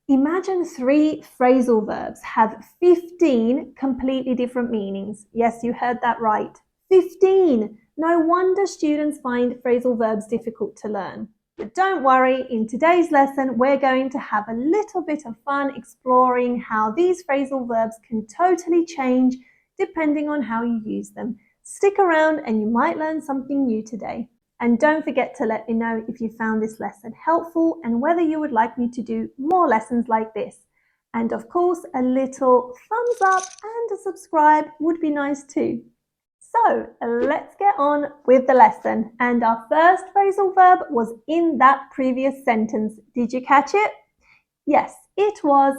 Imagine 3 phrasal verbs have 15 completely different meanings. Yes, you heard that right. 15! No wonder students find phrasal verbs difficult to learn. But don't worry, in today's lesson, we're going to have a little bit of fun exploring how these phrasal verbs can totally change depending on how you use them. Stick around and you might learn something new today. And don't forget to let me know if you found this lesson helpful and whether you would like me to do more lessons like this. And of course, a little thumbs up and a subscribe would be nice too. So let's get on with the lesson. And our first phrasal verb was in that previous sentence. Did you catch it? Yes, it was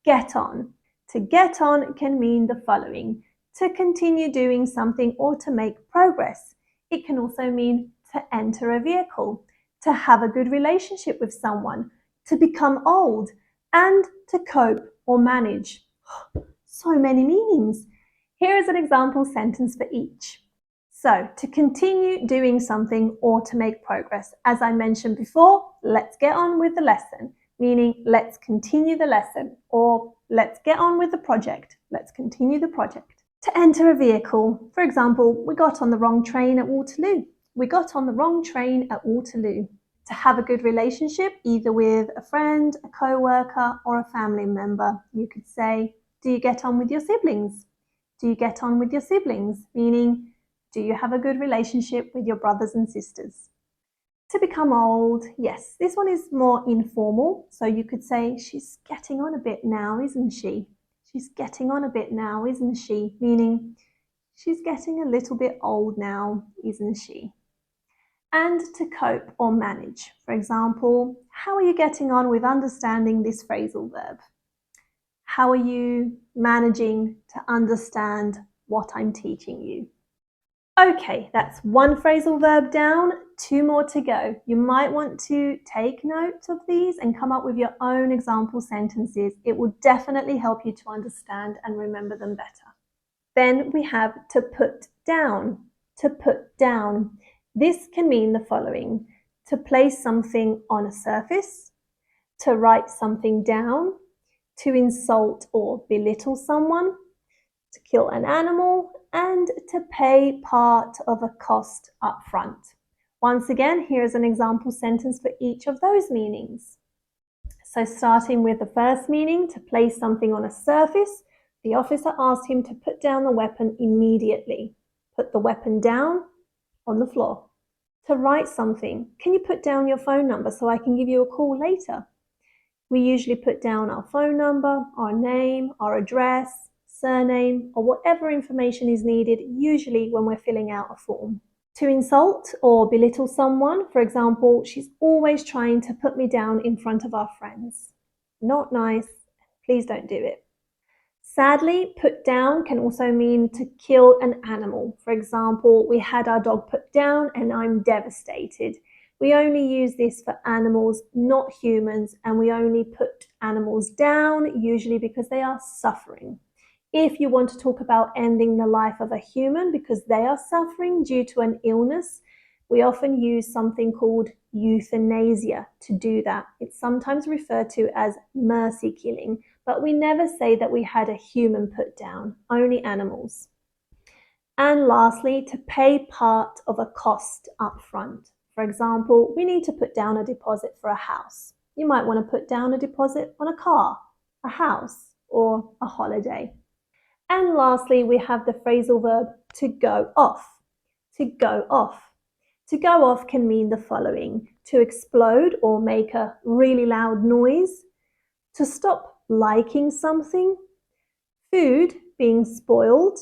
get on. To get on can mean the following: to continue doing something or to make progress. It can also mean to enter a vehicle, to have a good relationship with someone, to become old, and to cope or manage. So many meanings. Here is an example sentence for each. So, to continue doing something or to make progress. As I mentioned before, let's get on with the lesson, meaning let's continue the lesson, or let's get on with the project. Let's continue the project. To enter a vehicle. For example, we got on the wrong train at Waterloo. We got on the wrong train at Waterloo. To have a good relationship, either with a friend, a co-worker, or a family member. You could say, do you get on with your siblings? Do you get on with your siblings? Meaning, do you have a good relationship with your brothers and sisters? To become old, yes, this one is more informal. So you could say, she's getting on a bit now, isn't she? She's getting on a bit now, isn't she? Meaning, she's getting a little bit old now, isn't she? And to cope or manage. For example, how are you getting on with understanding this phrasal verb? How are you managing to understand what I'm teaching you? Okay, that's one phrasal verb down, 2 more to go. You might want to take note of these and come up with your own example sentences. It will definitely help you to understand and remember them better. Then we have to put down. To put down. This can mean the following: to place something on a surface, to write something down, to insult or belittle someone, to kill an animal, and to pay part of a cost up front. Once again, here is an example sentence for each of those meanings. So starting with the first meaning, to place something on a surface, the officer asked him to put down the weapon immediately. Put the weapon down on the floor. To write something, can you put down your phone number so I can give you a call later? We usually put down our phone number, our name, our address, surname, or whatever information is needed, usually when we're filling out a form. To insult or belittle someone, for example, she's always trying to put me down in front of our friends. Not nice. Please don't do it. Sadly, put down can also mean to kill an animal. For example, we had our dog put down and I'm devastated. We only use this for animals, not humans, and we only put animals down, usually because they are suffering. If you want to talk about ending the life of a human because they are suffering due to an illness, we often use something called euthanasia to do that. It's sometimes referred to as mercy killing, but we never say that we had a human put down, only animals. And lastly, to pay part of a cost up front. For example, we need to put down a deposit for a house. You might want to put down a deposit on a car, a house, or a holiday. And lastly, we have the phrasal verb to go off. To go off. To go off can mean the following: to explode or make a really loud noise, to stop liking something, food being spoiled,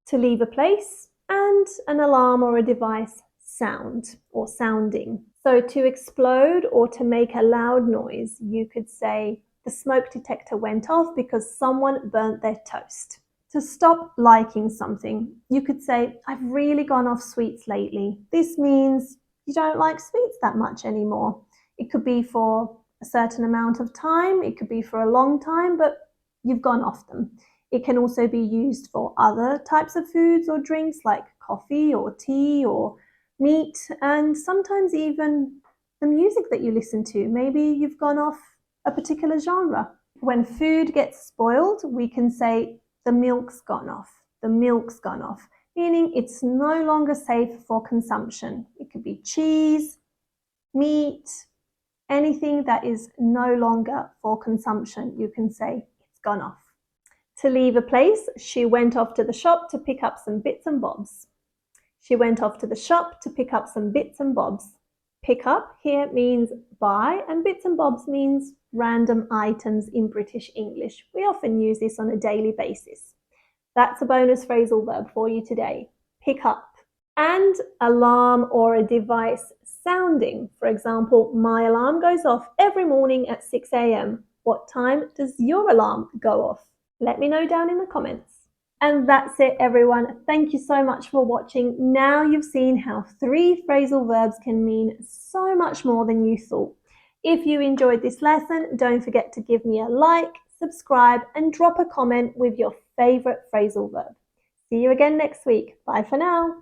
to leave a place, and an alarm or a device sound or sounding. So to explode or to make a loud noise, you could say the smoke detector went off because someone burnt their toast. To stop liking something, you could say, I've really gone off sweets lately. This means you don't like sweets that much anymore. It could be for a certain amount of time, it could be for a long time, but you've gone off them. It can also be used for other types of foods or drinks like coffee or tea or meat, and sometimes even the music that you listen to. Maybe you've gone off a particular genre. When food gets spoiled, we can say the milk's gone off. The milk's gone off, meaning it's no longer safe for consumption. It could be cheese, meat, anything that is no longer for consumption. You can say it's gone off. To leave a place, she went off to the shop to pick up some bits and bobs. She went off to the shop to pick up some bits and bobs. Pick up here means buy, and bits and bobs means random items in British English. We often use this on a daily basis. That's a bonus phrasal verb for you today. Pick up. And alarm or a device sounding. For example, my alarm goes off every morning at 6 a.m. What time does your alarm go off? Let me know down in the comments. And that's it, everyone. Thank you so much for watching. Now you've seen how 3 phrasal verbs can mean so much more than you thought. If you enjoyed this lesson, don't forget to give me a like, subscribe, and drop a comment with your favorite phrasal verb. See you again next week. Bye for now.